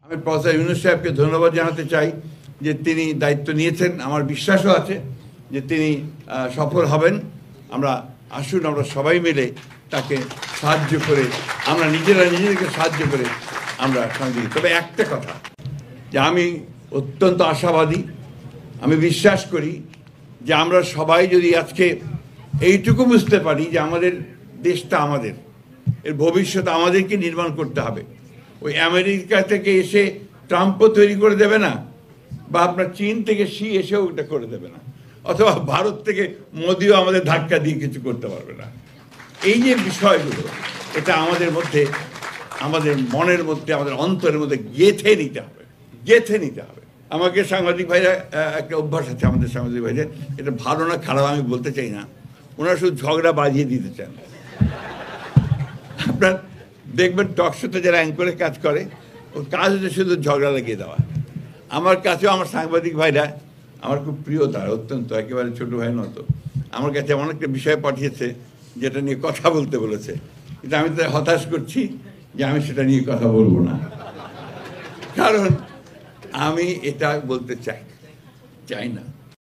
আমি প্রফেসর ইউনূস সাহেবকে ধন্যবাদ জানাতে চাই যে তিনি দায়িত্ব নিয়েছেন। আমার বিশ্বাসও আছে যে তিনি সফল হবেন। আসুন আমরা সবাই মিলে তাকে সাহায্য করে, আমরা নিজেদেরকে সাহায্য করে আমরা সঙ্গে। তবে একটা কথা, যে আমি অত্যন্ত আশাবাদী। আমি বিশ্বাস করি যে আমরা সবাই যদি আজকে এইটুকু বুঝতে পারি যে আমাদের দেশটা আমাদের, এর ভবিষ্যৎ আমাদেরকে নির্মাণ করতে হবে। ওই আমেরিকা থেকে এসে ট্রাম্পও তৈরি করে দেবে না, বা আপনার চীন থেকে শি এসেও ওটা করে দেবে না, অথবা ভারত থেকে মোদিও আমাদের ধাক্কা দিয়ে কিছু করতে পারবে না। এই যে বিষয়গুলো, এটা আমাদের মধ্যে, আমাদের মনের মধ্যে, আমাদের অন্তরের মধ্যে গেঁথে নিতে হবে। আমাকে সাংবাদিক ভাইরা, একটা অভ্যাস আছে আমাদের সাংবাদিক ভাইদের, এটা ভালো না খারাপ আমি বলতে চাই না, ওনারা শুধু ঝগড়া বাজিয়ে দিতে চান। আপনার দেখবেন টকশোতে যারা অ্যাঙ্করে কাজ করে, ওর কাজ হচ্ছে শুধু ঝগড়া লাগিয়ে দেওয়া। আমার কাছেও আমার সাংবাদিক ভাইরা আমার খুব প্রিয়, তার অত্যন্ত একেবারে ছোটো ভাই মতো। আমার কাছে এমন একটা বিষয় পাঠিয়েছে যেটা নিয়ে কথা বলতে বলেছে, কিন্তু আমি তাদের হতাশ করছি যে আমি সেটা নিয়ে কথা বলবো না, কারণ আমি এটা বলতে চাই না।